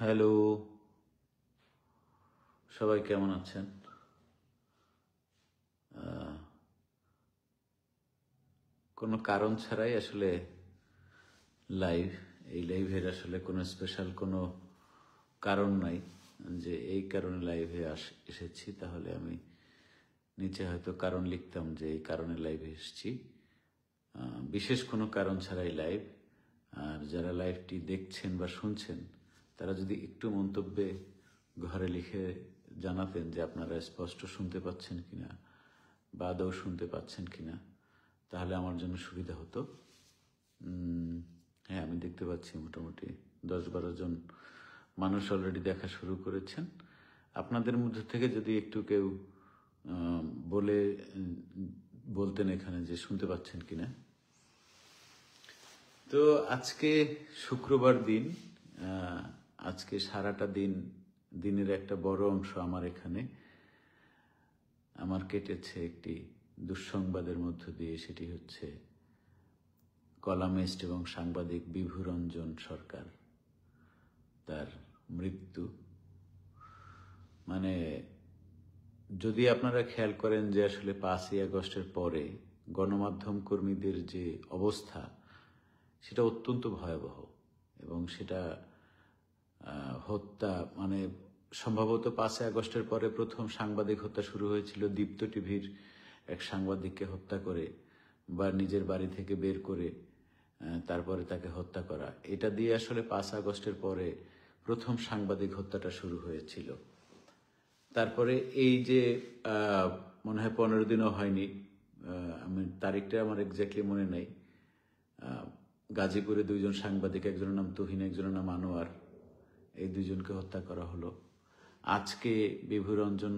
Hello, সবাই কেমন আছেন? কোনো কারণ ছাড়াই আসলে লাইভ, এই লাইভের আসলে কোনো স্পেশাল কোনো কারণ নাই যে এই কারণে লাইভে এসেছি। তাহলে আমি নিচে হয়তো কারণ লিখতাম যে এই কারণে লাইভে এসেছি। বিশেষ কোনো কারণ ছাড়াই লাইভ। আর যারা লাইভটি দেখছেন বা শুনছেন তারা যদি একটু মন্তব্যে ঘরে লিখে জানাতেন যে আপনারা স্পষ্ট শুনতে পাচ্ছেন কিনা বা আদৌ শুনতে পাচ্ছেন কিনা, তাহলে আমার জন্য সুবিধা হতো। হ্যাঁ, আমি দেখতে পাচ্ছি মোটামুটি 10-12 জন মানুষ অলরেডি দেখা শুরু করেছেন। আপনাদের মধ্যে থেকে যদি একটু কেউ বলতেন এখানে যে শুনতে পাচ্ছেন কিনা। তো আজকে শুক্রবার দিন, আজকে সারাটা দিনের একটা বড় অংশ আমার কেটেছে একটি দুঃসংবাদের মধ্য দিয়ে। সেটি হচ্ছে কলামিস্ট এবং সাংবাদিক বিভুরঞ্জন সরকার, তার মৃত্যু। মানে যদি আপনারা খেয়াল করেন যে আসলে 5ই আগস্টের পরে গণমাধ্যম কর্মীদের যে অবস্থা সেটা অত্যন্ত ভয়াবহ, এবং সেটা হত্যা মানে সম্ভবত 5ই আগস্টের পরে প্রথম সাংবাদিক হত্যা শুরু হয়েছিল দীপ্ত টিভির এক সাংবাদিককে হত্যা করে বা নিজের বাড়ি থেকে বের করে তারপরে তাকে হত্যা করা। এটা দিয়ে আসলে 5 আগস্টের পরে প্রথম সাংবাদিক হত্যাটা শুরু হয়েছিল। তারপরে এই যে মনে হয় 15 দিনও হয়নি, আমি তারিখটা আমার এক্স্যাক্টলি মনে নাই, গাজীপুরে 2 জন সাংবাদিক, একজনের নাম তুহিন, একজনের নাম আনোয়ার, এই 2 জনকে হত্যা করা হলো। আজকে বিভুরঞ্জন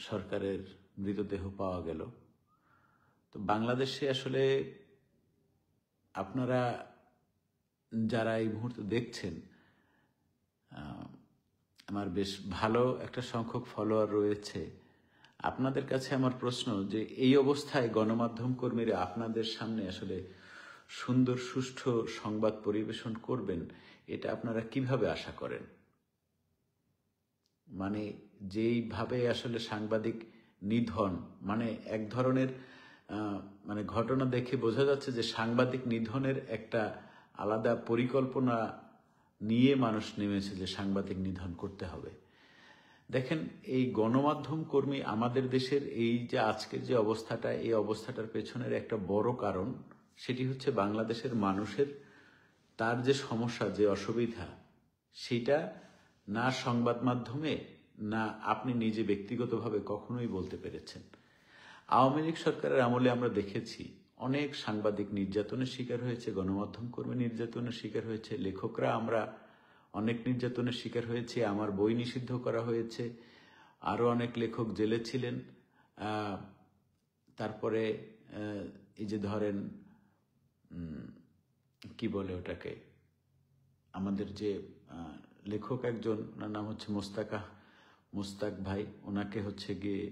সরকারের মৃতদেহ পাওয়া গেল। তো বাংলাদেশে আসলে আপনারা যারা এই মুহূর্তে দেখছেন, আমার বেশ ভালো একটা সংখ্যক ফলোয়ার রয়েছে। আপনাদের কাছে আমার প্রশ্ন যে এই অবস্থায় গণমাধ্যম কর্মীরা আপনাদের সামনে আসলে সুন্দর সুষ্ঠু সংবাদ পরিবেশন করবেন, এটা আপনারা কিভাবে আশা করেন? মানে যেইভাবে আসলে সাংবাদিক নিধন, মানে এক ধরনের মানে ঘটনা দেখে বোঝা যাচ্ছে যে সাংবাদিক নিধনের একটা আলাদা পরিকল্পনা নিয়ে মানুষ নেমেছে যে সাংবাদিক নিধন করতে হবে। দেখেন, এই গণমাধ্যম কর্মী আমাদের দেশের এই যে আজকের যে অবস্থাটা, এই অবস্থাটার পেছনের একটা বড় কারণ সেটি হচ্ছে বাংলাদেশের মানুষের তার যে সমস্যা, যে অসুবিধা, সেটা না সংবাদ মাধ্যমে না আপনি নিজে ব্যক্তিগতভাবে কখনোই বলতে পেরেছেন। আওয়ামী লীগ সরকারের আমলে আমরা দেখেছি অনেক সাংবাদিক নির্যাতনের শিকার হয়েছে, গণমাধ্যম কর্মী নির্যাতনের শিকার হয়েছে, লেখকরা আমরা অনেক নির্যাতনের শিকার হয়েছে, আমার বই নিষিদ্ধ করা হয়েছে, আরও অনেক লেখক জেলে ছিলেন। তারপরে এই যে ধরেন কি বলে ওটাকে, আমাদের যে লেখক একজন, ওনার নাম হচ্ছে মোস্তাক ভাই, ওনাকে হচ্ছে গিয়ে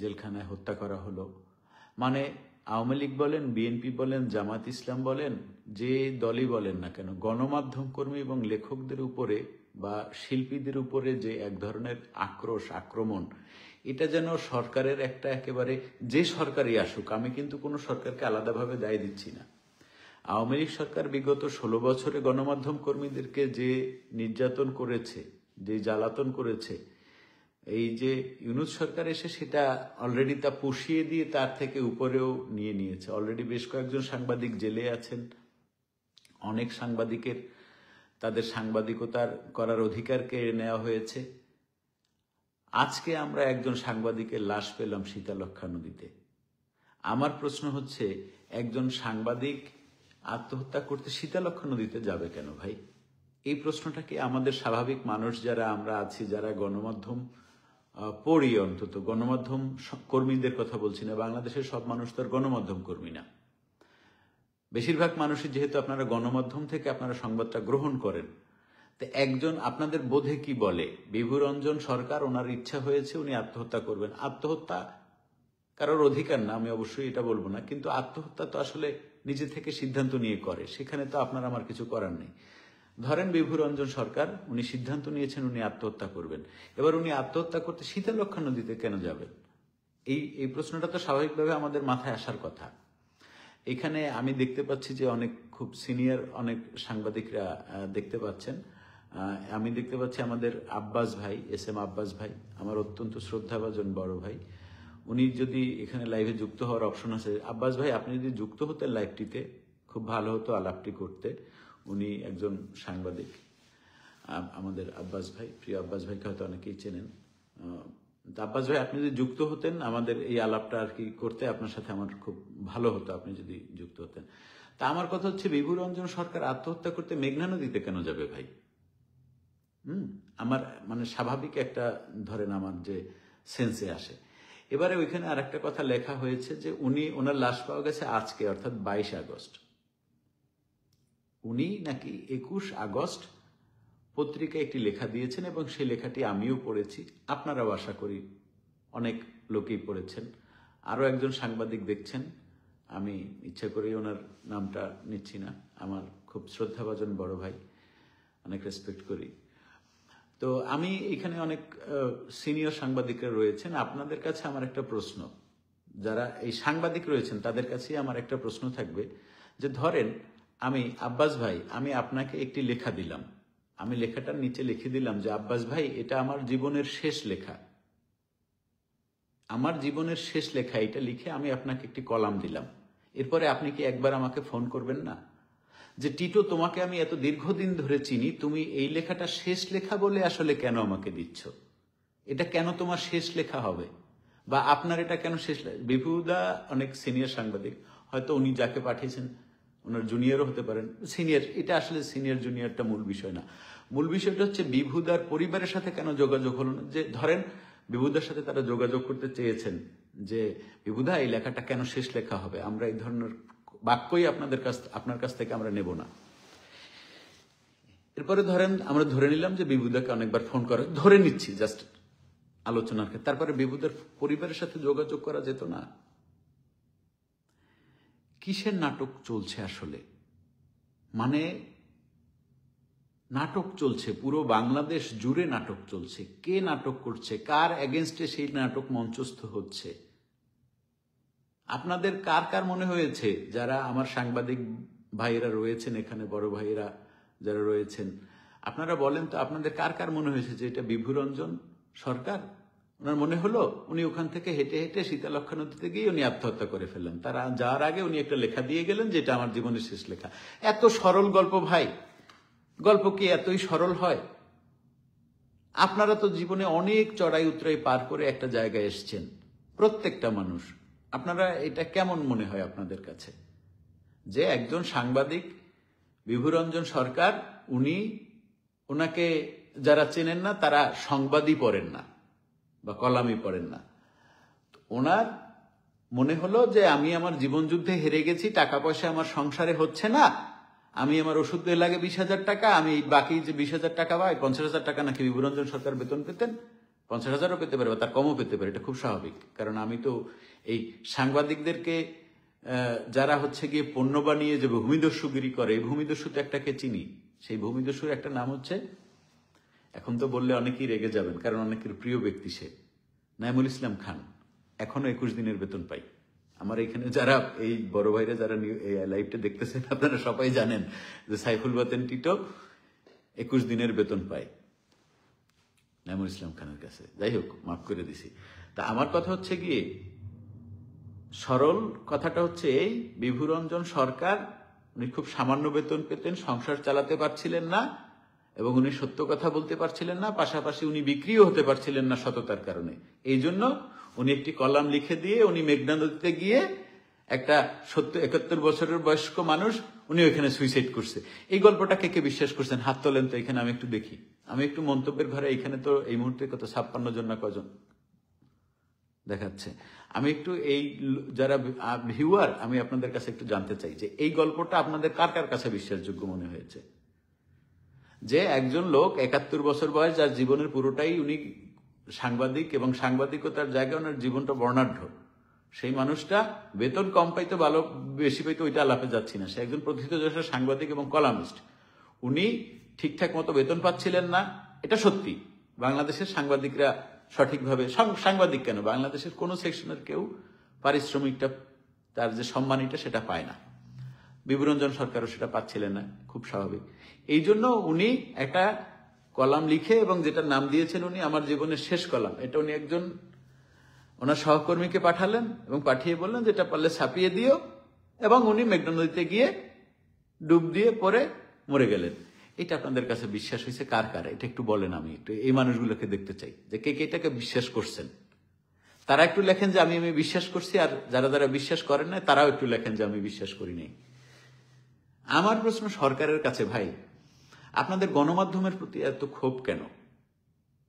জেলখানায় হত্যা করা হলো। মানে আওয়ামী লীগ বলেন, বিএনপি বলেন, জামাত ইসলাম বলেন, যে দলই বলেন না কেন, গণমাধ্যম কর্মী এবং লেখকদের উপরে বা শিল্পীদের উপরে যে এক ধরনের আক্রমণ, এটা যেন সরকারের একটা একেবারে, যে সরকারই আসুক, আমি কিন্তু কোনো সরকারকে আলাদাভাবে দায় দিচ্ছি না। আওয়ামী লীগ সরকার বিগত 16 বছরে গণমাধ্যম কর্মীদেরকে যে নির্যাতন করেছে, যে জ্বালাতন করেছে, এই যে ইউনূস সরকার এসে সেটা অলরেডি তা পুষিয়ে দিয়ে তার থেকে উপরেও নিয়ে নিয়েছে। অলরেডি বেশ কয়েকজন সাংবাদিক জেলে আছেন। অনেক সাংবাদিকের তাদের সাংবাদিকতার করার অধিকার কেড়ে নেওয়া হয়েছে। আজকে আমরা একজন সাংবাদিকের লাশ পেলাম শীতলক্ষ্যা নদীতে। আমার প্রশ্ন হচ্ছে, একজন সাংবাদিক আত্মহত্যা করতে শীতলক্ষ্যা নদীতে যাবে কেন ভাই? এই প্রশ্নটা কি আমাদের স্বাভাবিক মানুষ যারা আমরা আছি, যারা গণমাধ্যম পড়ি, অন্তত গণমাধ্যম কর্মীদের কথা বলছি না, বাংলাদেশের সব মানুষ তো আর গণমাধ্যম কর্মী না। বেশিরভাগ মানুষই যেহেতু আপনারা গণমাধ্যম থেকে আপনারা সংবাদটা গ্রহণ করেন, তো একজন আপনাদের বোধে কি বলে, বিভুরঞ্জন সরকার, ওনার ইচ্ছা হয়েছে উনি আত্মহত্যা করবেন। আত্মহত্যা কারোর অধিকার না, আমি অবশ্যই এটা বলবো না, কিন্তু আত্মহত্যা তো আসলে নিজে থেকে সিদ্ধান্ত নিয়ে করে, সেখানে তো আপনার আমার কিছু করার নেই। ধরেন বিভূরঞ্জন সরকার উনি সিদ্ধান্ত নিয়েছেন উনি আত্মহত্যা করবেন, এবার উনি আত্মহত্যা করতে শীতলক্ষ্যা নদীতে কেন যাবেন? এই প্রশ্নটা তো স্বাভাবিকভাবে আমাদের মাথায় আসার কথা। এখানে আমি দেখতে পাচ্ছি যে অনেক খুব সিনিয়র অনেক সাংবাদিকরা দেখতে পাচ্ছেন। আমি দেখতে পাচ্ছি আমাদের আব্বাস ভাই, SM আব্বাস ভাই, আমার অত্যন্ত শ্রদ্ধাভাজন বড় ভাই। উনি যদি এখানে লাইভে যুক্ত হওয়ার অপশন আছে, আব্বাস ভাই আপনি যদি যুক্ত হতেন লাইভটিতে খুব ভালো হতো আলাপটি করতে। উনি একজন সাংবাদিক, আমাদের আব্বাস ভাই, প্রিয় আব্বাস ভাইকে হয়তো অনেকেই চেনেন। আব্বাস ভাই আপনি যদি যুক্ত হতেন আমাদের এই আলাপটা আর কি করতে আপনার সাথে আমার খুব ভালো হতো আপনি যদি যুক্ত হতেন। তা আমার কথা হচ্ছে বিভূরঞ্জন সরকার আত্মহত্যা করতে মেঘনা নদীতে কেন যাবে ভাই? আমার মানে স্বাভাবিক একটা ধরেন আমার যে সেন্সে আসে। এবারে ওইখানে আর একটা কথা লেখা হয়েছে যে ওনার লাশ পাওয়া গেছে আজকে, অর্থাৎ 22 আগস্ট। উনি নাকি 21 আগস্ট পত্রিকায় একটি লেখা দিয়েছেন এবং সেই লেখাটি আমিও পড়েছি, আপনারাও আশা করি অনেক লোকেই পড়েছেন। আরও একজন সাংবাদিক দেখছেন, আমি ইচ্ছা করেই ওনার নামটা নিচ্ছি না, আমার খুব শ্রদ্ধাভাজন বড় ভাই, অনেক রেসপেক্ট করি। তো আমি এখানে অনেক সিনিয়র সাংবাদিকরা রয়েছেন, আপনাদের কাছে আমার একটা প্রশ্ন, যারা এই সাংবাদিক রয়েছেন তাদের কাছেই আমার একটা প্রশ্ন থাকবে যে ধরেন আমি আব্বাস ভাই, আমি আপনাকে একটি লেখা দিলাম, আমি লেখাটার নিচে লিখে দিলাম যে আব্বাস ভাই এটা আমার জীবনের শেষ লেখা, আমার জীবনের শেষ লেখা, এটা লিখে আমি আপনাকে একটি কলাম দিলাম। এরপরে আপনি কি একবার আমাকে ফোন করবেন না যে টিটো তোমাকে আমি এত দীর্ঘদিন ধরে চিনি, তুমি এই লেখাটা শেষ লেখা বলে আসলে কেন আমাকে দিচ্ছ? এটা কেন তোমার শেষ লেখা হবে, বা আপনার এটা কেন শেষ? বিভুদা অনেক সিনিয়র সাংবাদিক, হয়তো উনি যাকে পাঠিয়েছেন ওনার জুনিয়রও হতে পারেন, সিনিয়র, এটা আসলে সিনিয়র জুনিয়রটা মূল বিষয় না। মূল বিষয়টা হচ্ছে বিভুদার পরিবারের সাথে কেন যোগাযোগ হলো না? যে ধরেন বিভুদার সাথে তারা যোগাযোগ করতে চেয়েছেন যে বিভুদা এই লেখাটা কেন শেষ লেখা হবে, আমরা এই ধরনের বাক্যই আপনার কাছ থেকে আমরা নেব না। এরপরে ধরেন আমরা ধরে নিলাম যে বিভুদাকে অনেকবার ফোন করে, ধরে নিচ্ছি জাস্ট আলোচনার ক্ষেত্রে, তারপরে বিভুদার পরিবারের সাথে যোগাযোগ করা যেত না? কিসের নাটক চলছে আসলে? মানে নাটক চলছে, পুরো বাংলাদেশ জুড়ে নাটক চলছে। কে নাটক করছে, কার এগেনস্টে সেই নাটক মঞ্চস্থ হচ্ছে? আপনাদের কার কার মনে হয়েছে, যারা আমার সাংবাদিক ভাইয়েরা রয়েছেন এখানে, বড় ভাইয়েরা যারা রয়েছেন, আপনারা বলেন তো আপনাদের কার কার মনে হয়েছে যে এটা বিভূরঞ্জন সরকার? ওনার মনে হলো উনি ওখান থেকে হেঁটে হেঁটে শীতলক্ষ্যা নদীতে গিয়ে উনি আত্মহত্যা করে ফেললেন, তারা যাওয়ার আগে উনি একটা লেখা দিয়ে গেলেন যে এটা আমার জীবনের শেষ লেখা। এত সরল গল্প ভাই, গল্প কি এতই সরল হয়? আপনারা তো জীবনে অনেক চড়াই উতরাই পার করে একটা জায়গায় এসছেন, প্রত্যেকটা মানুষ। আপনারা এটা কেমন মনে হয় আপনাদের কাছে যে একজন সাংবাদিক বিভূরঞ্জন সরকার, ওনাকে যারা চেনেন না তারা সংবাদই পড়েন না বা কলামই পড়েন না, ওনার মনে হলো যে আমি আমার জীবন যুদ্ধে হেরে গেছি, টাকা পয়সা আমার সংসারে হচ্ছে না, আমি আমার ওষুধ লাগে 20,000 টাকা, আমি বাকি যে 20,000 টাকা পাই, 50,000 টাকা নাকি বিভূরঞ্জন সরকার বেতন পেতেন, 50,000ও পেতে পারে বা তার কমও পেতে পারে, এটা খুব স্বাভাবিক। কারণ আমি তো এই সাংবাদিকদেরকে যারা হচ্ছে গিয়ে পণ্য বানিয়ে যে ভূমিদস্যুগিরি করে, এই ভূমিদস্যু তো একটাকে চিনি, সেই ভূমিদস্যুর একটা নাম হচ্ছে, এখন তো বললে অনেকেই রেগে যাবেন কারণ অনেকের প্রিয় ব্যক্তি সে, নাইমুল ইসলাম খান। এখনো 21 দিনের বেতন পাই। আমার এখানে যারা এই বড় ভাইরা যারা এই লাইভটা দেখতেছেন আপনারা সবাই জানেন যে সাইফুল বাতেন টিটো 21 দিনের বেতন পায় নাইমুল ইসলাম খানের কাছে। যাই হোক, মাফ করে দিছি। তা আমার কথা হচ্ছে গিয়ে, সরল কথাটা হচ্ছে এই, বিভূরঞ্জন সরকার উনি খুব সামান্য বেতন পেতেন, সংসার চালাতে পারছিলেন না এবং উনি সত্য কথা বলতে পারছিলেন না, পাশাপাশি উনি বিক্রিও হতে পারছিলেন না সততার কারণে। এই জন্য উনি একটি কলাম লিখে দিয়ে উনি মেঘনা নদীতে গিয়ে একটা 71 বছরের বয়স্ক মানুষ, উনি ওইখানে সুইসাইড করছে। এই গল্পটা কে কে বিশ্বাস করছেন? হাত তোলেন তো, এখানে আমি একটু দেখি। আমি একটু মন্তব্যের ঘরে, এখানে তো এই মুহূর্তে কত 56 জন না কজন দেখাচ্ছে। আমি একটু এই যারা ভিউয়ার, আমি আপনাদের কাছে একটু জানতে চাই যে এই গল্পটা আপনাদের কার কার কাছে বিশ্বাসযোগ্য মনে হয়েছে? যে একজন লোক 71 বছর বয়স, যার জীবনের পুরোটাই উনি সাংবাদিক এবং সাংবাদিকতার জায়গায় ওনার জীবনটা বর্ণাঢ্য, সেই মানুষটা বেতন কম পাইতো, ভালো বেশি পাইতো, ওইটা আলাপে যাচ্ছি না, সে একজন প্রথিতযশা সাংবাদিক এবং কলামিস্ট। উনি ঠিকঠাক মতো বেতন পাচ্ছিলেন না, এটা সত্যি। বাংলাদেশের সাংবাদিকরা সঠিকভাবে, সাংবাদিক কেন, বাংলাদেশের কোনো সেকশনের কেউ পারিশ্রমিকটা, তার যে সম্মানীটা সেটা পায় না। বিভূরঞ্জন সরকারও সেটা পাচ্ছিলেন না, খুব স্বাভাবিক। এই জন্য উনি একটা কলাম লিখে, এবং যেটা নাম দিয়েছেন উনি আমার জীবনের শেষ কলাম, এটা উনি একজন ওনার সহকর্মীকে পাঠালেন এবং পাঠিয়ে বললেন যে এটা পারলে ছাপিয়ে দিও, এবং উনি মেঘনা নদীতে গিয়ে ডুব দিয়ে পরে মরে গেলেন। এটা আপনাদের কাছে বিশ্বাস হয়েছে কার কার? এটা একটু বলেন, আমি একটু এই মানুষগুলোকে দেখতে চাই যে কে কে এটাকে বিশ্বাস করছেন। তারা একটু লেখেন যে আমি বিশ্বাস করছি, আর যারা যারা বিশ্বাস করেন না তারাও একটু লেখেন যে আমি বিশ্বাস করি নাই। আমার প্রশ্ন সরকারের কাছে, ভাই আপনাদের গণমাধ্যমের প্রতি এত ক্ষোভ কেন?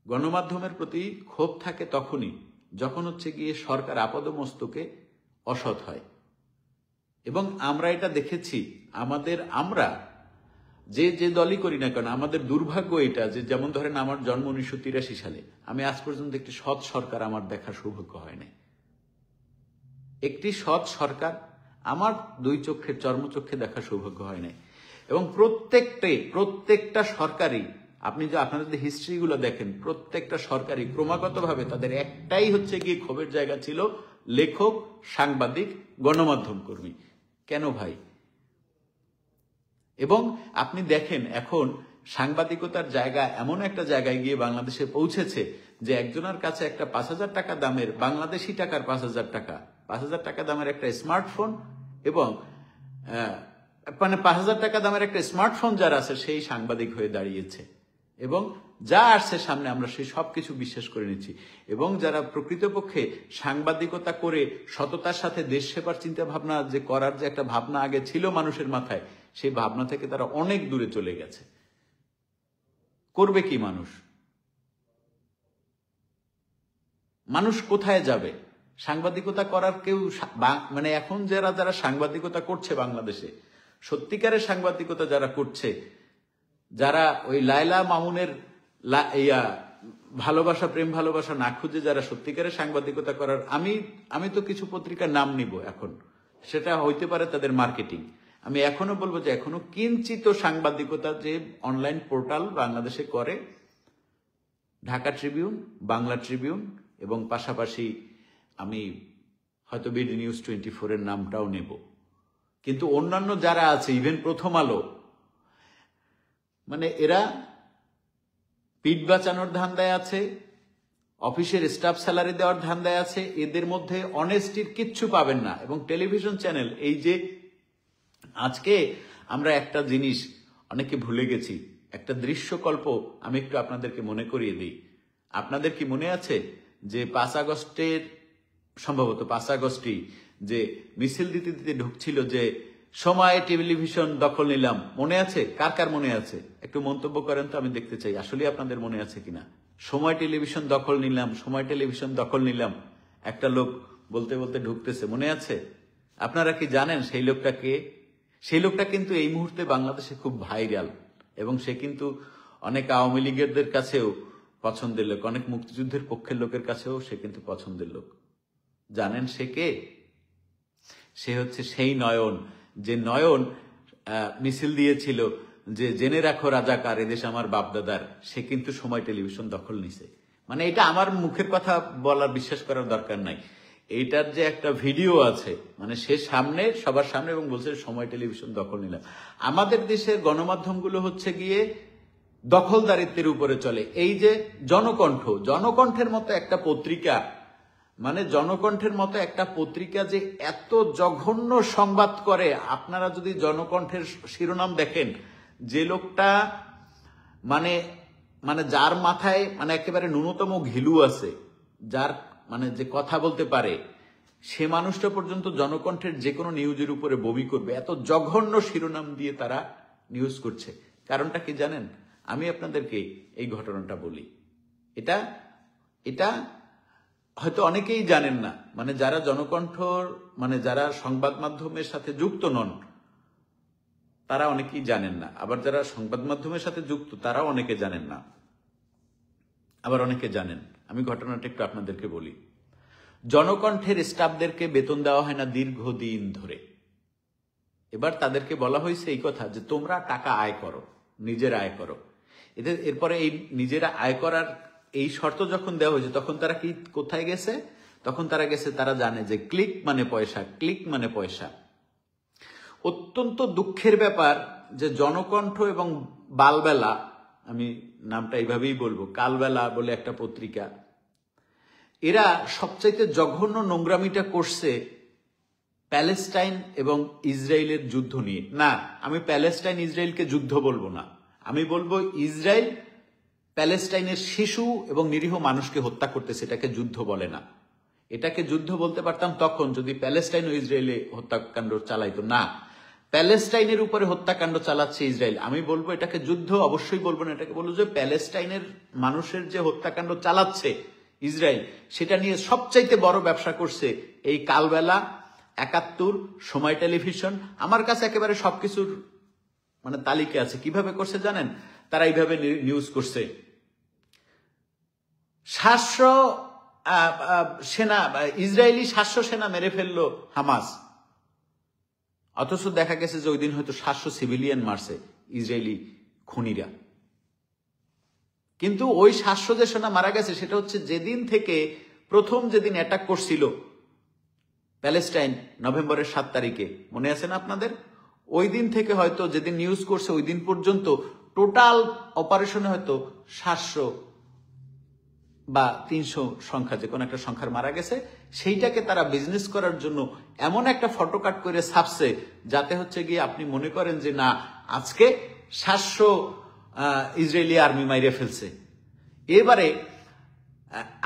গণমাধ্যমের প্রতি ক্ষোভ থাকে তখনই যখন হচ্ছে গিয়ে সরকার আপাদমস্তকে অসৎ হয়। এবং আমরা এটা দেখেছি, আমরা যে দলই করি না কেন, আমাদের দুর্ভাগ্য এটা যে, যেমন ধরেন আমার জন্ম 1983 সালে, আমি আজ পর্যন্ত একটি সৎ সরকার আমার দেখার সৌভাগ্য হয় নাই। একটি সৎ সরকার আমার দুই চোখের চর্মচক্ষে দেখার সৌভাগ্য হয় নাই। এবং প্রত্যেকটা সরকারই, আপনি যে আপনাদের হিস্ট্রিগুলো দেখেন, প্রত্যেকটা সরকারই ক্রমাগতভাবে তাদের একটাই হচ্ছে গিয়ে ক্ষোভের জায়গা ছিল লেখক, সাংবাদিক, গণমাধ্যম কর্মী। কেন ভাই? এবং আপনি দেখেন এখন সাংবাদিকতার জায়গা এমন একটা জায়গায় গিয়ে বাংলাদেশে পৌঁছেছে যে একজনের কাছে একটা 5,000 টাকা দামের, বাংলাদেশি টাকার 5,000 টাকা দামের একটা স্মার্টফোন, এবং মানে 5,000 টাকা দামের একটা স্মার্টফোন যার আছে সেই সাংবাদিক হয়ে দাঁড়িয়েছে। এবং যা আসছে সামনে আমরা সেই সবকিছু বিশ্বাস করে নিচ্ছি। এবং যারা প্রকৃতপক্ষে সাংবাদিকতা করে সততার সাথে দেশ সেবার চিন্তা ভাবনা যে করার যে একটা ভাবনা আগে ছিল মানুষের মাথায়, সেই ভাবনা থেকে তারা অনেক দূরে চলে গেছে। করবে কি মানুষ? মানুষ কোথায় যাবে? সাংবাদিকতা করার কেউ, মানে এখন যারা সাংবাদিকতা করছে বাংলাদেশে, সত্যিকারের সাংবাদিকতা যারা করছে, যারা ওই লায়লা মামুনের ভালোবাসা, প্রেম ভালোবাসা না খুঁজে যারা সত্যিকারের সাংবাদিকতা করার, আমি তো কিছু পত্রিকার নাম নিব এখন, সেটা হইতে পারে তাদের মার্কেটিং। আমি এখনো বলবো যে এখনো কিঞ্চিত সাংবাদিকতা যে অনলাইন পোর্টাল বাংলাদেশে করে, ঢাকা ট্রিবিউন, বাংলা ট্রিবিউন, এবং পাশাপাশি আমি হয়তো বিডি নিউজ 24 এর নামটাও নেব। কিন্তু অন্যান্য যারা আছে, ইভেন প্রথম আলো, মানে এরা পিঠ বাঁচানোর ধান্দায় আছে, অফিসের স্টাফ স্যালারি দেওয়ার ধান্দায় আছে, এদের মধ্যে অনেস্টির কিচ্ছু পাবেন না। এবং টেলিভিশন চ্যানেল, এই যে আজকে আমরা একটা জিনিস অনেকে ভুলে গেছি, একটা দৃশ্যকল্প আমি একটু আপনাদেরকে মনে করিয়ে দিই। আপনাদের কি মনে আছে যে 5 আগস্টের, সম্ভবত 5 আগস্টই যে মিছিল দিতে দিতে ঢুকছিল যে সময় টেলিভিশন দখল নিলাম, মনে আছে? কার কার মনে আছে? একটু মন্তব্য করেন তো, আমি দেখতে চাই আসলে আপনাদের মনে আছে কিনা। সময় টেলিভিশন দখল নিলাম, সময় টেলিভিশন দখল নিলাম, একটা লোক বলতে বলতে ঢুকতেছে, মনে আছে? আপনারা কি জানেন সেই লোকটা কে? সেই লোকটা কিন্তু এই মুহূর্তে বাংলাদেশে খুব ভাইরাল, এবং সে কিন্তু অনেক আওয়ামী লীগেরদের কাছেও পছন্দের লোক, অনেক মুক্তিযুদ্ধের পক্ষের লোকের কাছেও সে কিন্তু পছন্দের লোক। জানেন সে কে? সে হচ্ছে সেই নয়ন, যে নয়ন মিছিল দিয়েছিল যে জেনে রাখো রাজাকার, এদেশ আমার বাপদাদার। সে কিন্তু সময় টেলিভিশন দখল নিছে। মানে এটা আমার মুখের কথা বলার, বিশ্বাস করার দরকার নাই। এইটার যে একটা ভিডিও আছে, মানে সে সামনে, সবার সামনে, এবং বলছে সময় টেলিভিশন দখল নিলাম। আমাদের দেশের গণমাধ্যমগুলো হচ্ছে গিয়ে দখলদারিত্বের উপরে চলে। এই যে জনকণ্ঠের মতো একটা পত্রিকা, মানে জনকণ্ঠের মতো একটা পত্রিকা যে এত জঘন্য সংবাদ করে, আপনারা যদি জনকণ্ঠের শিরোনাম দেখেন, যে লোকটা মানে যার মাথায় মানে একেবারে ন্যূনতম ঘিলু আছে, যার মানে যে কথা বলতে পারে, সে মানুষটা পর্যন্ত জনকণ্ঠের যে কোনো নিউজের উপরে বমি করবে, এত জঘন্য শিরোনাম দিয়ে তারা নিউজ করছে। কারণটা কি জানেন? আমি আপনাদেরকে এই ঘটনাটা বলি। এটা হয়তো অনেকেই জানেন না, মানে যারা জনকণ্ঠর, মানে যারা সংবাদ মাধ্যমের সাথে যুক্ত নন, তারা অনেকেই জানেন না। আবার যারা সংবাদ মাধ্যমের সাথে যুক্ত, তারাও অনেকে জানেন না, আবার অনেকে জানেন। আমি ঘটনাটা একটু আপনাদেরকে বলি। জনকণ্ঠের স্টাফদেরকে বেতন দেওয়া হয় না দীর্ঘদিন ধরে। এবার তাদেরকে বলা হয়েছে এই কথা যে তোমরা টাকা আয় করো, নিজেরা আয় করো। এরপরে এই নিজেরা আয় করার এই শর্ত যখন দেওয়া হয়েছে তখন তারা কি কোথায় গেছে? তখন তারা গেছে, তারা জানে যে ক্লিক মানে পয়সা, ক্লিক মানে পয়সা। অত্যন্ত দুঃখের ব্যাপার যে জনকণ্ঠ এবং বালবেলা, আমি নামটা এইভাবেই বলবো, কালবেলা বলে একটা পত্রিকা, এরা সবচাইতে জঘন্য নোংরামিটা করছে প্যালেস্টাইন এবং ইসরায়েলের যুদ্ধ নিয়ে। না, আমি প্যালেস্টাইন ইসরায়েলকে যুদ্ধ বলবো না, আমি বলবো ইসরায়েল প্যালেস্টাইনের শিশু এবং নিরীহ মানুষকে হত্যা করতেছে, এটাকে যুদ্ধ বলে না। এটাকে যুদ্ধ বলতে পারতাম তখন যদি প্যালেস্টাইন ও ইসরায়েলে হত্যাকাণ্ড চালাইতো। না, প্যালেস্টাইনের উপরে হত্যাকাণ্ড চালাচ্ছে ইসরায়েল। আমি বলবো এটাকে যুদ্ধ অবশ্যই বলবো না, এটাকে বলবো যে প্যালেস্টাইনের মানুষের যে হত্যাকাণ্ড চালাচ্ছে ইসরায়েল, সেটা নিয়ে সবচাইতে বড় ব্যবসা করছে এই কালবেলা, ৭১, সময় টেলিভিশন। আমার কাছে একেবারে সবকিছুর মানে তালিকা আছে। কিভাবে করছে জানেন? তারা এইভাবে নিউজ করছে, ৭০০ সেনা, ইসরায়েলি ৭০০ সেনা মেরে ফেললো হামাস, অথচ দেখা গেছে যে ওই দিন হয়তো ৭০০ সিভিলিয়ান মারছে ইসরায়েলি খুনিরা। কিন্তু ওই ৭০০ যে সেনা মারা গেছে সেটা হচ্ছে যেদিন থেকে প্রথম যেদিন অ্যাটাক করছিল প্যালেস্টাইন, নভেম্বরের ৭ তারিখে, মনে আছে না আপনাদের? ওই দিন থেকে হয়তো যেদিন নিউজ করছে ওই দিন পর্যন্ত টোটাল অপারেশনে হয়তো ৭০০ বা ৩০০ সংখ্যা, যে কোনো একটা সংখ্যার মারা গেছে। সেইটাকে তারা বিজনেস করার জন্য এমন একটা ফটো কাট করে ছাপছে যাতে হচ্ছে গিয়ে আপনি মনে করেন যে না, আজকে ৭০০ ইসরায়েলি আর্মি মাইরে ফেলছে। এবারে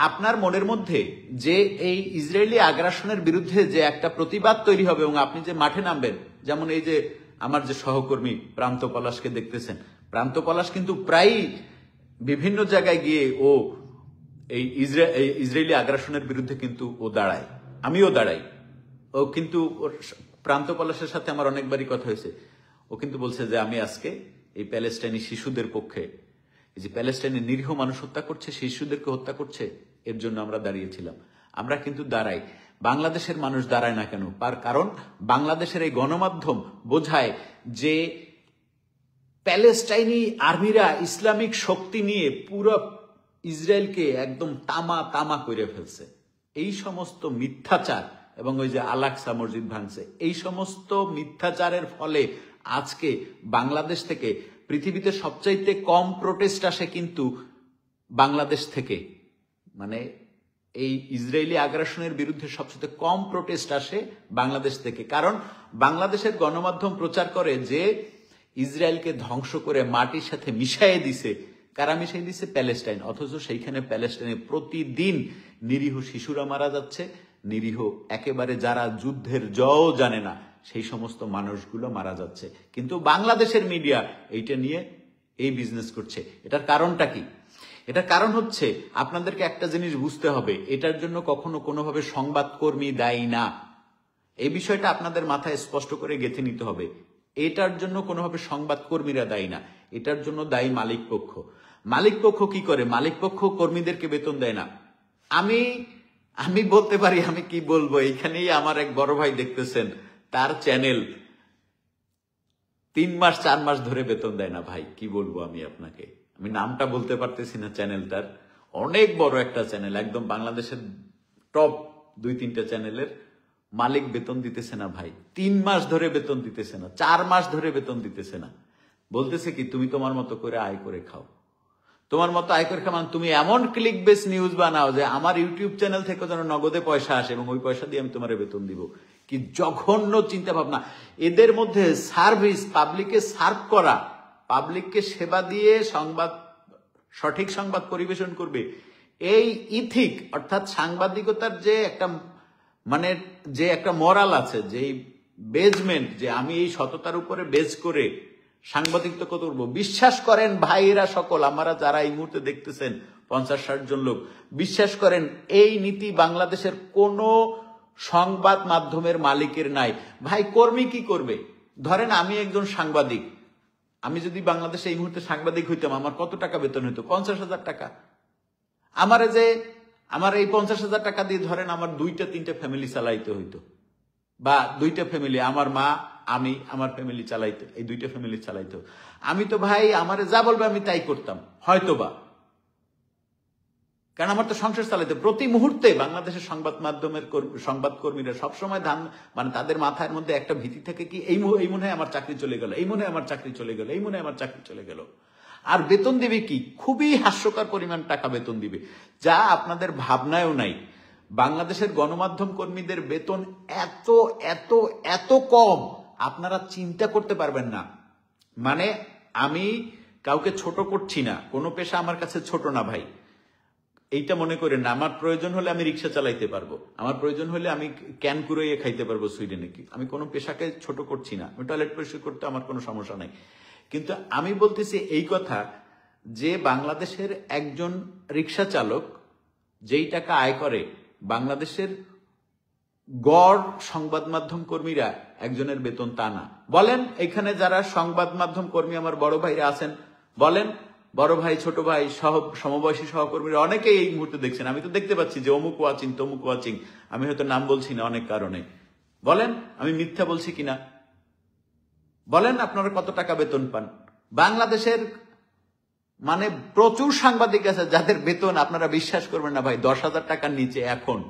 আপনার মনের মধ্যে যে এই ইসরায়েলি আগ্রাসনের বিরুদ্ধে যে একটা প্রতিবাদ তৈরি হবে এবং আপনি যে মাঠে নামবেন, যেমন এই যে আমার যে সহকর্মী প্রান্ত পলাশকে দেখতেছেন, প্রান্ত পলাশ কিন্তু প্রায়ই বিভিন্ন জায়গায় গিয়ে ও এই ইসরায়েলি আগ্রাসনের বিরুদ্ধে কিন্তু ও দাঁড়ায়, আমিও দাঁড়াই। ও কিন্তু প্রান্ত পলাশের সাথে আমার অনেকবারই কথা হয়েছে। ও কিন্তু বলছে যে আমি আজকে এই প্যালেস্টাইনি শিশুদের পক্ষে, এই যে প্যালেস্টাইনের নিরীহ মানুষ হত্যা করছে, শিশুদেরকে হত্যা করছে, এর জন্য আমরা দাঁড়িয়েছিলাম। আমরা কিন্তু দাঁড়াই। বাংলাদেশের মানুষ দাঁড়ায় না কেন? কারণ বাংলাদেশের এই গণমাধ্যম বোঝায় যে প্যালেস্টাইনি আর্মিরা ইসলামিক শক্তি নিয়ে পুরো ইসরায়েলকে একদম তামা তামা করে ফেলছে। এই সমস্ত মিথ্যাচার এবং ওই যে আল-আকসা মসজিদ ভাঙছে, এই সমস্ত মিথ্যাচারের ফলে আজকে বাংলাদেশ থেকে পৃথিবীতে সবচাইতে কম প্রোটেস্ট আসে কিন্তু বাংলাদেশ থেকে। মানে এই ইসরায়েলি আগ্রাসনের বিরুদ্ধে সবচেয়ে কম প্রোটেস্ট আসে বাংলাদেশ থেকে। কারণ বাংলাদেশের গণমাধ্যম প্রচার করে যে ইসরায়েলকে ধ্বংস করে মাটির সাথে মিশাইয়ে দিছে। কারা মিশাই দিছে? প্যালেস্টাইন। অথচ সেইখানে প্যালেস্টাইনে প্রতিদিন নিরীহ শিশুরা মারা যাচ্ছে, নিরীহ একেবারে যারা যুদ্ধের জও জানে না সেই সমস্ত মানুষগুলো মারা যাচ্ছে। কিন্তু বাংলাদেশের মিডিয়া এইটা নিয়ে এই বিজনেস করছে। এটার কারণটা কি? এটার কারণ হচ্ছে আপনাদেরকে একটা জিনিস বুঝতে হবে, এটার জন্য কখনো কোনোভাবে সংবাদকর্মী দায়ী না। এই বিষয়টা আপনাদের মাথায় স্পষ্ট করে গেঁথে নিতে হবে। এটার জন্য কোনোভাবে সংবাদকর্মীরা দায়ী না, এটার জন্য দায়ী মালিক পক্ষ। মালিক পক্ষ কি করে? মালিক পক্ষ কর্মীদেরকে বেতন দেয় না। আমি বলতে পারি, আমি কি বলবো, এইখানেই আমার এক বড় ভাই দেখতেছেন, তার চ্যানেল 3 মাস 4 মাস ধরে বেতন দেয় না। ভাই কি বলবো আমি আপনাকে, আমি নামটা বলতে পারতেছি না চ্যানেলটার, অনেক বড় একটা চ্যানেল, একদম বাংলাদেশের টপ 2-3টা চ্যানেলের মালিক বেতন দিতেছে না ভাই। 3 মাস ধরে বেতন দিতেছে না, 4 মাস ধরে বেতন দিতেছে না। বলতেছে কি, তুমি তোমার মতো করে আয় করে খাও, তোমার মতো আয় করে খাও, মানে তুমি এমন ক্লিক বেস নিউজ বানাও যে আমার ইউটিউব চ্যানেল থেকে যেন নগদে পয়সা আসে এবং ওই পয়সা দিয়ে আমি তোমার বেতন দিব। কি জঘন্য চিন্তা ভাবনা। এদের মধ্যে সার্ভিস, পাবলিককে সার্ভ করা, পাবলিককে সেবা দিয়ে সংবাদ, সঠিক সংবাদ পরিবেশন করবে, এই ইথিক অর্থাৎ সাংবাদিকতার যে একটা মানে যে একটা মরাল আছে, যে বেজমেন্ট, যে আমি এই সততার উপরে বেজ করে সাংবাদিকতা করবো, বিশ্বাস করেন ভাইয়েরা সকল, আমরা যারা এই মুহূর্তে দেখতেছেন 50-60 জন লোক, বিশ্বাস করেন এই নীতি বাংলাদেশের কোনো সংবাদ মাধ্যমের মালিকের নাই। ভাই কর্মী কি করবে? ধরেন আমি একজন সাংবাদিক, আমি যদি বাংলাদেশে এই মুহূর্তে সাংবাদিক হইতাম, আমার কত টাকা বেতন হইতো? 50,000 টাকা। আমার এই 50,000 টাকা দিয়ে ধরেন আমার 2-3টা ফ্যামিলি চালাইতে হইতো, বা 2টা ফ্যামিলি, আমার মা, আমি আমার ফ্যামিলি চালাইতো, এই 2টা ফ্যামিলি চালাইতো। আমি তো ভাই আমারে যা বলবে আমি তাই করতাম হয়তোবা, কারণ আমার তো সংসার চালাইতে। প্রতি মুহূর্তে বাংলাদেশের সংবাদকর্মীরা সবসময় মানে তাদের মাথার মধ্যে একটা ভীতি থাকে কি, এই মনে হয় আমার চাকরি চলে গেল, এই মনে হয় আমার চাকরি চলে গেল, এই মনে হয় আমার চাকরি চলে গেল। আর বেতন দিবে কি, খুবই হাস্যকর পরিমাণ টাকা বেতন দিবে, যা আপনাদের ভাবনায়ও নাই। বাংলাদেশের গণমাধ্যম কর্মীদের বেতন এত এত এত কম, আপনারা চিন্তা করতে পারবেন না। মানে আমি কাউকে ছোট করছি না, কোনো পেশা আমার কাছে ছোট না ভাই, এইটা মনে করেন না। আমার প্রয়োজন হলে আমি রিক্সা চালাইতে পারবো, আমার প্রয়োজন হলে আমি ক্যান কুড়াইয়ে খাইতে পারবো সুইডেনে। কি আমি কোনো পেশাকে ছোট করছি না, আমি টয়লেট পরিষ্কার করতে আমার কোনো সমস্যা নাই। কিন্তু আমি বলতেছি এই কথা যে বাংলাদেশের একজন রিক্সা চালক যেই টাকা আয় করে, বাংলাদেশের গড় সংবাদ মাধ্যম কর্মীরা একজনের বেতন তা না। বলেন এখানে যারা সংবাদ মাধ্যম কর্মী আমার বড় ভাইরা আছেন, বলেন বড় ভাই ছোট ভাই সমবয়সী সহকর্মীরা অনেকেই এই মুহূর্তে দেখছেন, আমি তো দেখতে পাচ্ছি যে অমুক ওয়াচিং তমুক ওয়াচিং, আমি হয়তো নাম বলছি না অনেক কারণে। বলেন আমি মিথ্যা বলছি কিনা, বলেন আপনারা কত টাকা বেতন পান। বাংলাদেশের মানে প্রচুর সাংবাদিক আছে যাদের বেতন আপনারা বিশ্বাস করবেন না ভাই 10,000 টাকার নিচে। এখন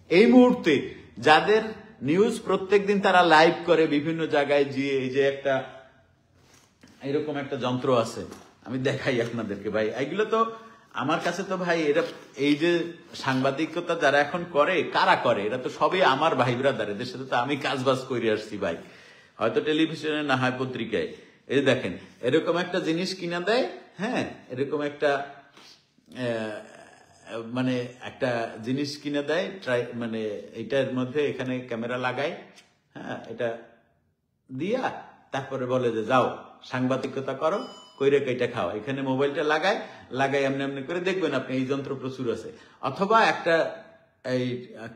এই মুহূর্তে যাদের নিউজ প্রত্যেকদিন তারা লাইভ করে বিভিন্ন জায়গায় গিয়ে, এই যে একটা এরকম একটা যন্ত্র আছে, আমি দেখাই আপনাদেরকে ভাই, এগুলো তো আমার কাছে তো ভাই এরা এই যে সাংবাদিকতা যারা এখন করে, কারা করে, এরা তো সবই আমার ভাই ব্রাদার, এদের সাথে তো আমি কাজবাজ করে আসছি ভাই, হয়তো টেলিভিশনে না হয় পত্রিকায়। এই দেখেন এরকম একটা জিনিস কিনা দেয়, হ্যাঁ এরকম একটা মানে একটা জিনিস কিনে দেয়, মানে এটার মধ্যে এখানে ক্যামেরা লাগায়, হ্যাঁ এটা দিয়া তারপরে বলে যে যাও সাংবাদিকতা করো, কইরে কইটা খাও। এখানে মোবাইলটা লাগাই এমনি এমনি করে দেখবেন আপনি, এই যন্ত্র প্রচুর আছে। অথবা একটা এই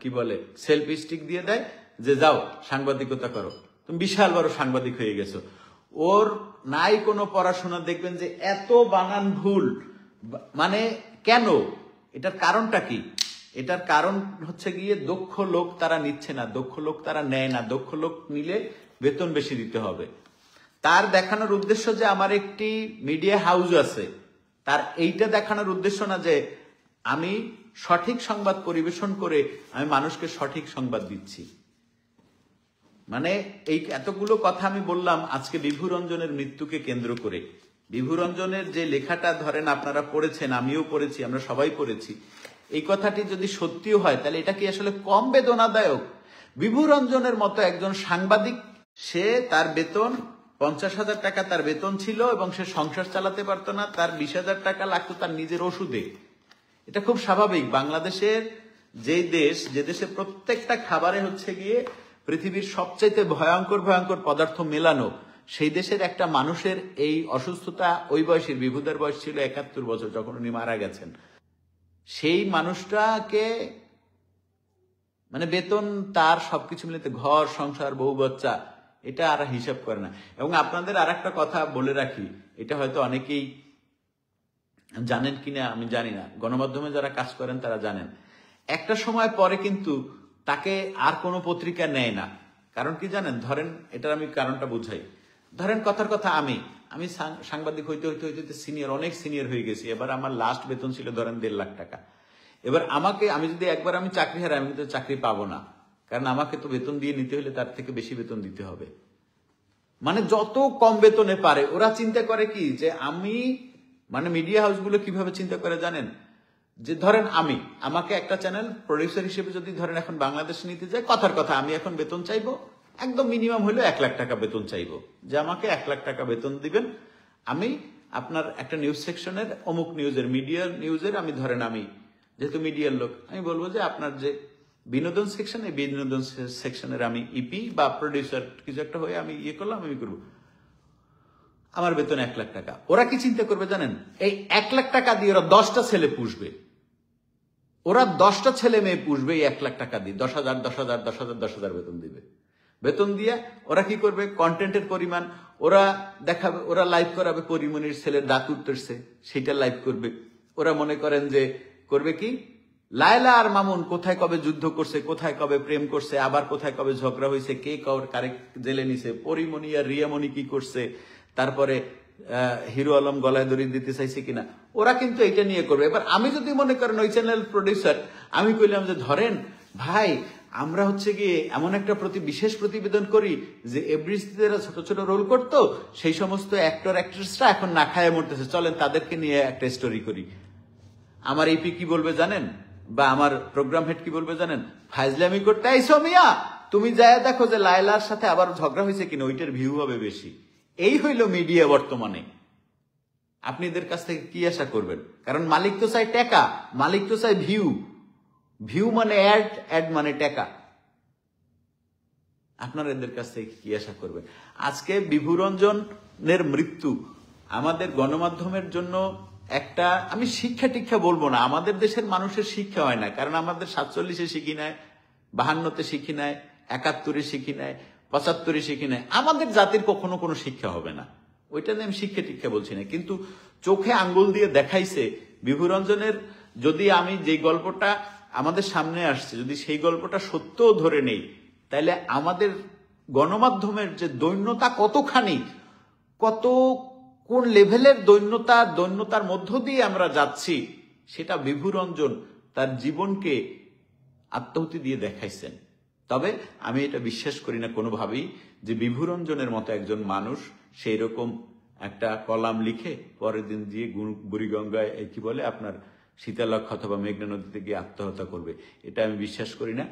কি বলে সেলফি স্টিক দিয়ে দেয় যে যাও সাংবাদিকতা করো, তুমি বিশাল বড় সাংবাদিক হয়ে গেছো। ওর নাই কোনো পড়াশোনা, দেখবেন যে এত বানান ভুল। মানে কেন, এটার কারণটা কি? এটার কারণ হচ্ছে গিয়ে দক্ষ লোক তারা নিচ্ছে না, দক্ষ লোক তারা নেয় না। দক্ষ লোক নিলে বেতন বেশি দিতে হবে। তার দেখানোর উদ্দেশ্য যে আমার একটি মিডিয়া হাউস আছে, তার এইটা দেখানোর উদ্দেশ্য না যে আমি সঠিক সংবাদ পরিবেশন করে আমি মানুষকে সঠিক সংবাদ দিচ্ছি। মানে এই এতগুলো কথা আমি বললাম আজকে বিভু রঞ্জনের মৃত্যুকে কেন্দ্র করে। বিভু রঞ্জনের যে লেখাটা ধরেন আপনারা পড়েছেন, আমিও পড়েছি, আমরা সবাই পড়েছি, এই কথাটি যদি সত্যিও হয় তাহলে এটা কি আসলে কম বেদনাদায়ক? বিভু রঞ্জনের মতো একজন সাংবাদিক, সে তার বেতন 50,000 টাকা তার বেতন ছিল এবং সে সংসার চালাতে পারতো না, তার 20,000 টাকা লাগতো তার নিজের ওষুধে। এটা খুব স্বাভাবিক। বাংলাদেশের যে দেশে প্রত্যেকটা খাবারে হচ্ছে গিয়ে পৃথিবীর সবচাইতে ভয়ঙ্কর ভয়ঙ্কর পদার্থ মেলানো, সেই দেশের একটা মানুষের এই অসুস্থতা, ওই বয়সের বিভুদের বয়স ছিল 71 বছর যখন উনি মারা গেছেন, সেই মানুষটাকে মানে বেতন তার সবকিছু মিলিয়ে ঘর সংসার বউ বাচ্চা এটা আর হিসাব করে না। এবং আপনাদের আর একটা কথা বলে রাখি, এটা হয়তো অনেকেই জানেন কিনা আমি জানি না, গণমাধ্যমে যারা কাজ করেন তারা জানেন, একটা সময় পরে কিন্তু তাকে আর কোনো পত্রিকা নেয় না। কারণ কি জানেন? ধরেন এটার আমি কারণটা বুঝাই। ধরেন কথার কথা আমি সাংবাদিক হইতে হইতে হইতে সিনিয়র, অনেক সিনিয়র হয়ে গেছি। এবার আমার লাস্ট বেতন ছিল ধরেন 1.5 লাখ টাকা। এবার আমি যদি একবার আমি চাকরি হারাই, আমি কিন্তু চাকরি পাবো না, কারণ আমাকে তো বেতন দিয়ে নিতে হলে তার থেকে বেশি বেতন দিতে হবে। মানে যত কম বেতনে পারে। ওরা চিন্তা করে কি যে আমি মানে মিডিয়া হাউসগুলো কিভাবে চিন্তা করে জানেন? যে ধরেন আমাকে একটা চ্যানেল প্রডিউসার হিসেবে যদি ধরেন এখন বাংলাদেশে নিতে যায়, কথার কথা আমি এখন বেতন চাইবো একদম মিনিমাম হলো 1 লাখ টাকা বেতন চাইবো, যে আমাকে 1 লাখ টাকা বেতন দিবেন, আমি আপনার একটা নিউজ সেকশনের অমুক নিউজের মিডিয়া নিউজের আমি ধরেন আমি যেহেতু মিডিয়ার লোক, আমি বলবো যে আপনার যে বিনোদন সেকশন, এই বিনোদন সেকশনের আমি ইপি বা প্রডিউসার কিছু একটা হয়ে আমি করলাম, আমি করবো, আমার বেতন 1 লাখ টাকা। ওরা কি চিন্তা করবে জানেন? এই 1 লাখ টাকা দিয়ে ওরা 10টা ছেলে পুষবে, ওরা 10টা ছেলে মেয়ে পুষবে এই 1 লাখ টাকা দিয়ে। 10,000 10,000 10,000 10,000 বেতন দিবে। বেতন দিয়ে ওরা কি করবে? কন্টেন্টের পরিমাণ ওরা দেখাবে, ওরা লাইভ করাবে, পরিমণির ছেলের দাঁত উঠতেছে সেটা লাইভ করবে। ওরা মনে করেন যে করবে কি লায়লা আর মামুন কোথায় কবে যুদ্ধ করছে, কোথায় কবে প্রেম করছে, আবার কোথায় কবে ঝগড়া হয়েছে, কে কারে জেলে নিছে, পরিমণি আর রিয়ামণি কি করছে, তারপরে হিরো আলম গলায় দড়ি দিতে চাইছে কিনা, ওরা কিন্তু এটা নিয়ে করবে। এবার আমি যদি মনে করেন ওই চ্যানেল প্রডিউসার, আমি কইলাম যে ধরেন ভাই আমরা হচ্ছে গিয়ে এমন একটা বিশেষ প্রতিবেদন করি যে এভরিস্টিতে ছোট ছোট রোল করতো, সেই সমস্ত অ্যাক্টর অ্যাক্ট্রেসরা এখন না খায় মরতেছে, চলেন তাদেরকে নিয়ে একটা স্টোরি করি। আমার এপি কি বলবে জানেন, বা আমার প্রোগ্রাম হেড কি বলবে জানেন, ফাইজলামি করতে আইসো মিয়া, তুমি যায় দেখো যে লায়লার সাথে আবার ঝগড়া হয়েছে কিনা, ওইটার ভিউ হবে বেশি। এই হইল মিডিয়া বর্তমানে। আপনি এদের কাছ থেকে কি আশা করবেন? কারণ মালিক তো চাই টাকা, মালিক তো চাই ভিউ, ভিউ মানে অ্যাড, অ্যাড মানে টাকা। আপনারা এদের কাছ থেকে কি আশা করবেন? আজকে বিভুরঞ্জনের মৃত্যু আমাদের গণমাধ্যমের জন্য একটা, আমি শিক্ষা টিক্ষা বলবো না, আমাদের দেশের মানুষের শিক্ষা হয় না, কারণ আমাদের 47-এ শিখি নাই, 52-তে শিখি নাই, 71-এ শিখি নাই, 75-এ শিখি নাই, আমাদের জাতির কখনো কোনো শিক্ষা হবে না, ওইটা নিয়ে আমি শিক্ষা টিক্ষা বলছি না। কিন্তু চোখে আঙ্গুল দিয়ে দেখাইছে বিভুরঞ্জনের, যদি আমি যে গল্পটা আমাদের সামনে আসছে যদি সেই গল্পটা সত্যও ধরে নেই, তাহলে আমাদের গণমাধ্যমের যে দৈন্যতা কতখানি, কোন লেভেলের দৈন্যতার মধ্য দিয়ে আমরা যাচ্ছি, সেটা বিভুরঞ্জন তার জীবনকে আত্মাহুতি দিয়ে দেখাইছেন। তবে আমি এটা বিশ্বাস করি না কোনোভাবেই যে বিভুরঞ্জনের মতো একজন মানুষ সেই রকম একটা কলাম লিখে পরের দিন দিয়ে বুড়িগঙ্গায় কি বলে আপনার শীতলক্ষ্যা অথবা মেঘনা নদীতে গিয়ে আত্মহত্যা করবে, এটা আমি বিশ্বাস করি না।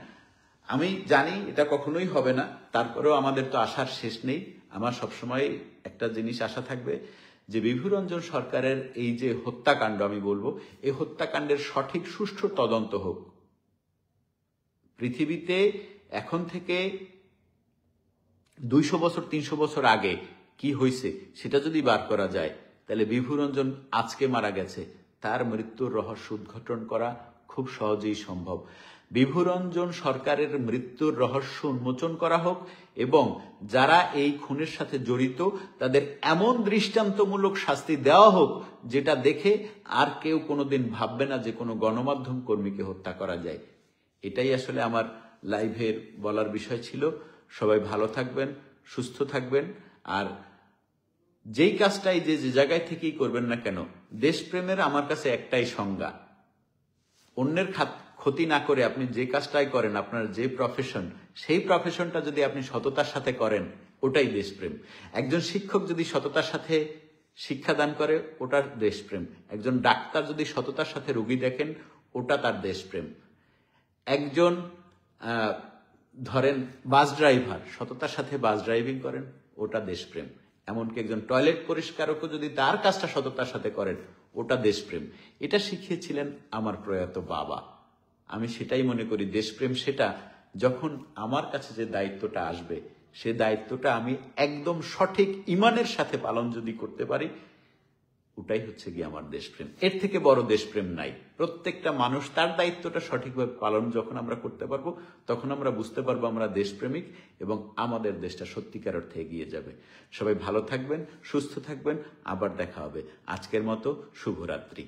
আমি জানি এটা কখনোই হবে না, তারপরেও আমাদের তো আশার শেষ নেই। আমার সবসময় একটা জিনিস আশা থাকবে যে বিভুরঞ্জন সরকারের এই যে হত্যাকাণ্ড, আমি বলবো এই হত্যাকাণ্ডের সঠিক সুষ্ঠু তদন্ত হোক। পৃথিবীতে এখন থেকে 200 বছর 300 বছর আগে কি হয়েছে সেটা যদি বার করা যায়, তাহলে বিভুরঞ্জন আজকে মারা গেছে, তার মৃত্যুর রহস্য উদ্ঘাটন করা খুব সহজেই সম্ভব। বিভুরঞ্জন সরকারের মৃত্যুর রহস্য উন্মোচন করা হোক এবং যারা এই খুনের সাথে জড়িত তাদের এমন দৃষ্টান্তমূলক শাস্তি দেওয়া হোক যেটা দেখে আর কেউ কোনোদিন ভাববে না যে কোনো গণমাধ্যম কর্মীকে হত্যা করা যায়। এটাই আসলে আমার লাইভের বলার বিষয় ছিল। সবাই ভালো থাকবেন, সুস্থ থাকবেন, আর যেই কাজটাই যে জায়গায় থেকেই করবেন না কেন, দেশপ্রেমের আমার কাছে একটাই সংজ্ঞা, অন্যের ক্ষতি না করে আপনি যে কাজটাই করেন, আপনার যে প্রফেশন, সেই প্রফেশনটা যদি আপনি সততার সাথে করেন, ওটাই দেশপ্রেম। একজন শিক্ষক যদি সততার সাথে শিক্ষাদান করে, ওটার দেশপ্রেম। একজন ডাক্তার যদি সততার সাথে রোগী দেখেন, ওটা তার দেশপ্রেম। একজন ধরেন বাস ড্রাইভার সততার সাথে বাস ড্রাইভিং করেন, ওটা দেশপ্রেম। এমনকি একজন টয়লেট পরিষ্কারকও যদি তার কাজটা সততার সাথে করেন, ওটা দেশপ্রেম। এটা শিখিয়েছিলেন আমার প্রয়াত বাবা। আমি সেটাই মনে করি দেশপ্রেম সেটা যখন আমার কাছে যে দায়িত্বটা আসবে, সে দায়িত্বটা আমি একদম সঠিক ইমানের সাথে পালন যদি করতে পারি, ওটাই হচ্ছে গিয়ে আমার দেশপ্রেম। এর থেকে বড় দেশপ্রেম নাই। প্রত্যেকটা মানুষ তার দায়িত্বটা সঠিকভাবে পালন যখন আমরা করতে পারবো, তখন আমরা বুঝতে পারবো আমরা দেশপ্রেমিক এবং আমাদের দেশটা সত্যিকার অর্থে এগিয়ে যাবে। সবাই ভালো থাকবেন, সুস্থ থাকবেন, আবার দেখা হবে। আজকের মতো শুভরাত্রি।